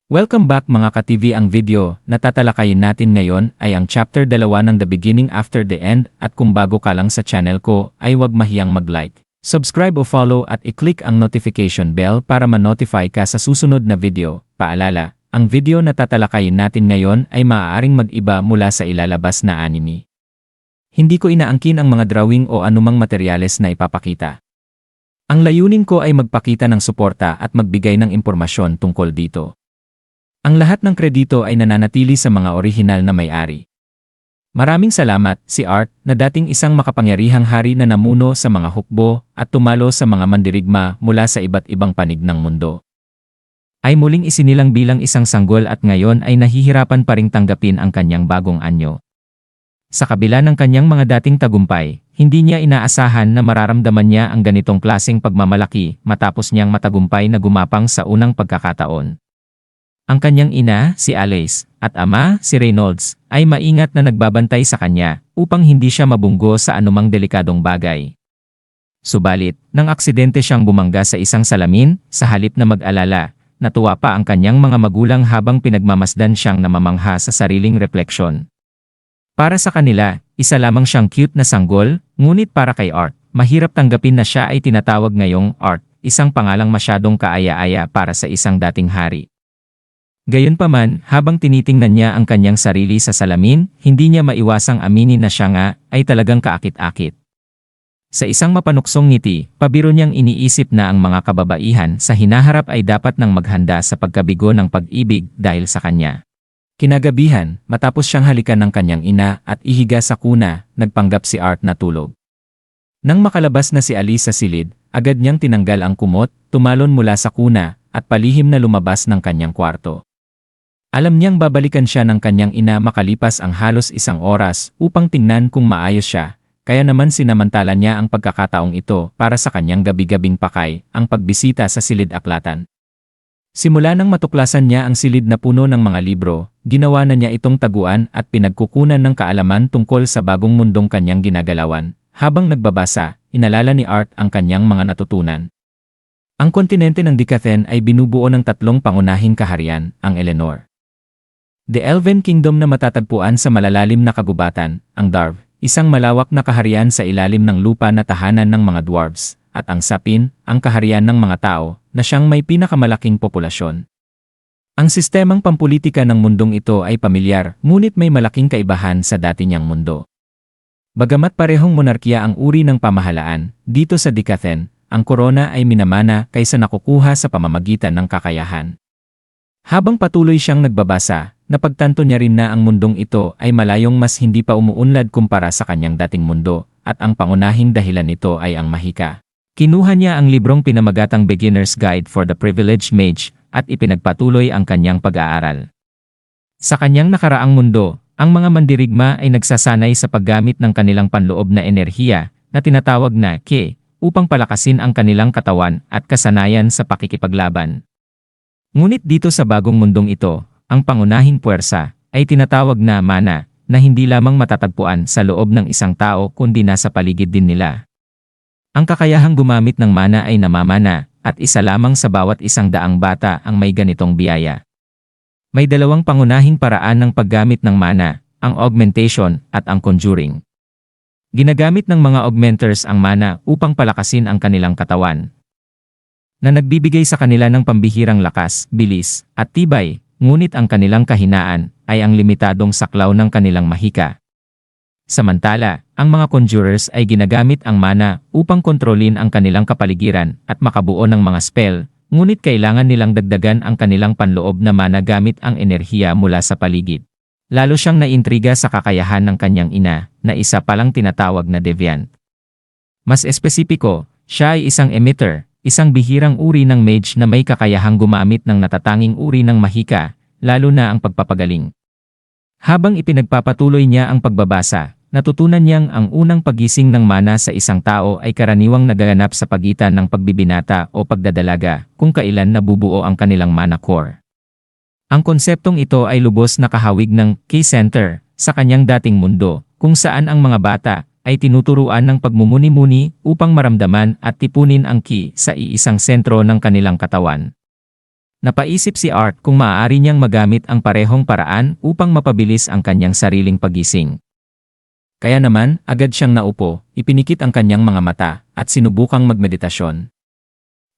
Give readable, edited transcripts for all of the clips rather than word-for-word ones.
Welcome back mga ka-TV. Ang video na tatalakayin natin ngayon ay ang chapter 2 ng The Beginning After the End, at kung bago ka lang sa channel ko ay huwag mahiyang mag-like, subscribe o follow at i-click ang notification bell para ma-notify ka sa susunod na video. Paalala, ang video na tatalakayin natin ngayon ay maaaring mag-iba mula sa ilalabas na anime. Hindi ko inaangkin ang mga drawing o anumang materyales na ipapakita. Ang layunin ko ay magpakita ng suporta at magbigay ng impormasyon tungkol dito. Ang lahat ng kredito ay nananatili sa mga orihinal na may-ari. Maraming salamat, si Art, na dating isang makapangyarihang hari na namuno sa mga hukbo at tumalo sa mga mandirigma mula sa iba't ibang panig ng mundo. Ay muling isinilang bilang isang sanggol at ngayon ay nahihirapan pa ring tanggapin ang kanyang bagong anyo. Sa kabila ng kanyang mga dating tagumpay, hindi niya inaasahan na mararamdaman niya ang ganitong klaseng pagmamalaki matapos niyang matagumpay na gumapang sa unang pagkakataon. Ang kanyang ina, si Alice, at ama, si Reynolds, ay maingat na nagbabantay sa kanya upang hindi siya mabunggo sa anumang delikadong bagay. Subalit, nang aksidente siyang bumangga sa isang salamin, sa halip na mag-alala, natuwa pa ang kanyang mga magulang habang pinagmamasdan siyang namamangha sa sariling refleksyon. Para sa kanila, isa lamang siyang cute na sanggol, ngunit para kay Art, mahirap tanggapin na siya ay tinatawag ngayong Art, isang pangalang masyadong kaaya-aya para sa isang dating hari. Gayunpaman, habang tinitingnan niya ang kanyang sarili sa salamin, hindi niya maiwasang aminin na siya nga ay talagang kaakit-akit. Sa isang mapanuksong ngiti, pabiro niyang iniisip na ang mga kababaihan sa hinaharap ay dapat nang maghanda sa pagkabigo ng pag-ibig dahil sa kanya. Kinagabihan, matapos siyang halikan ng kanyang ina at ihiga sa kuna, nagpanggap si Art na tulog. Nang makalabas na si Alice sa silid, agad niyang tinanggal ang kumot, tumalon mula sa kuna, at palihim na lumabas ng kanyang kwarto. Alam niyang babalikan siya ng kanyang ina makalipas ang halos isang oras upang tingnan kung maayos siya, kaya naman sinamantala niya ang pagkakataong ito para sa kanyang gabi-gabing pakay, ang pagbisita sa silid-aklatan. Simula nang matuklasan niya ang silid na puno ng mga libro, ginawa na niya itong taguan at pinagkukunan ng kaalaman tungkol sa bagong mundong kanyang ginagalawan. Habang nagbabasa, inalala ni Art ang kanyang mga natutunan. Ang kontinente ng Decathen ay binubuo ng tatlong pangunahing kaharian, ang Eleanor, The Elven Kingdom na matatagpuan sa malalalim na kagubatan, ang Darv, isang malawak na kaharian sa ilalim ng lupa na tahanan ng mga dwarves, at ang Sapin, ang kaharian ng mga tao, na siyang may pinakamalaking populasyon. Ang sistemang pampulitika ng mundong ito ay pamilyar, ngunit may malaking kaibahan sa dati niyang mundo. Bagamat parehong monarkiya ang uri ng pamahalaan, dito sa Decathen, ang korona ay minamana kaysa nakukuha sa pamamagitan ng kakayahan. Habang patuloy siyang nagbabasa, napagtanto niya rin na ang mundong ito ay malayong mas hindi pa umuunlad kumpara sa kanyang dating mundo, at ang pangunahing dahilan nito ay ang mahika. Kinuha niya ang librong pinamagatang Beginner's Guide for the Privileged Mage at ipinagpatuloy ang kanyang pag-aaral. Sa kanyang nakaraang mundo, ang mga mandirigma ay nagsasanay sa paggamit ng kanilang panloob na enerhiya na tinatawag na Ki upang palakasin ang kanilang katawan at kasanayan sa pakikipaglaban. Ngunit dito sa bagong mundong ito, ang pangunahing puwersa ay tinatawag na mana na hindi lamang matatagpuan sa loob ng isang tao kundi nasa paligid din nila. Ang kakayahang gumamit ng mana ay namamana at isa lamang sa bawat 100 bata ang may ganitong biyaya. May dalawang pangunahing paraan ng paggamit ng mana, ang augmentation at ang conjuring. Ginagamit ng mga augmenters ang mana upang palakasin ang kanilang katawan, na nagbibigay sa kanila ng pambihirang lakas, bilis, at tibay, ngunit ang kanilang kahinaan ay ang limitadong saklaw ng kanilang mahika. Samantala, ang mga conjurers ay ginagamit ang mana upang kontrolin ang kanilang kapaligiran at makabuo ng mga spell, ngunit kailangan nilang dagdagan ang kanilang panloob na mana gamit ang enerhiya mula sa paligid. Lalo siyang naintriga sa kakayahan ng kanyang ina, na isa palang tinatawag na deviant. Mas espesipiko, siya ay isang emitter, isang bihirang uri ng mage na may kakayahang gumamit ng natatanging uri ng mahika, lalo na ang pagpapagaling. Habang ipinagpapatuloy niya ang pagbabasa, natutunan niyang ang unang pagising ng mana sa isang tao ay karaniwang nagaganap sa pagitan ng pagbibinata o pagdadalaga kung kailan nabubuo ang kanilang mana core. Ang konseptong ito ay lubos na kahawig ng Ki Center sa kanyang dating mundo, kung saan ang mga bata ay tinuturuan ng pagmumuni-muni upang maramdaman at tipunin ang ki sa iisang sentro ng kanilang katawan. Napaisip si Art kung maaari niyang magamit ang parehong paraan upang mapabilis ang kanyang sariling pagising. Kaya naman, agad siyang naupo, ipinikit ang kanyang mga mata, at sinubukang magmeditasyon.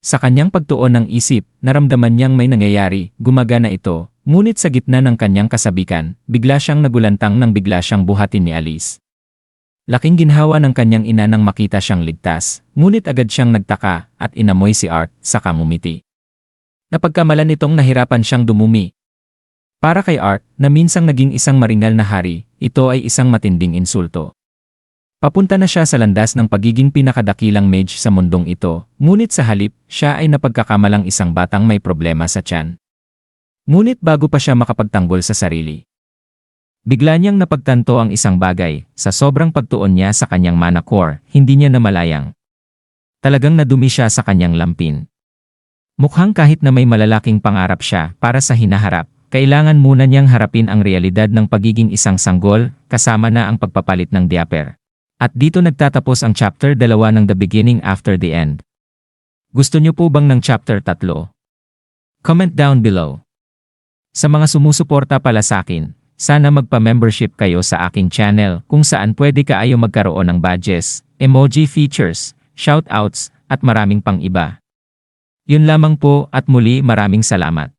Sa kanyang pagtuon ng isip, naramdaman niyang may nangyayari, gumagana ito, ngunit sa gitna ng kanyang kasabikan, bigla siyang nagulantang nang bigla siyang buhatin ni Alice. Laking ginhawa ng kanyang ina nang makita siyang ligtas, ngunit agad siyang nagtaka at inamoy si Art, saka ngumiti. Napagkamalan nitong nahirapan siyang dumumi. Para kay Art, na minsang naging isang maringal na hari, ito ay isang matinding insulto. Papunta na siya sa landas ng pagiging pinakadakilang mage sa mundong ito, ngunit sa halip, siya ay napagkakamalang isang batang may problema sa tiyan. Ngunit bago pa siya makapagtanggol sa sarili, bigla niyang napagtanto ang isang bagay, sa sobrang pagtuon niya sa kanyang mana core, hindi niya namalayang. Talagang nadumi siya sa kanyang lampin. Mukhang kahit na may malalaking pangarap siya para sa hinaharap, kailangan muna niyang harapin ang realidad ng pagiging isang sanggol, kasama na ang pagpapalit ng diaper. At dito nagtatapos ang chapter 2 ng The Beginning After the End. Gusto niyo po bang ng chapter 3? Comment down below. Sa mga sumusuporta pala sa akin, sana magpa-membership kayo sa aking channel kung saan pwede kayo magkaroon ng badges, emoji features, shoutouts, at maraming pang iba. Yun lamang po at muli maraming salamat.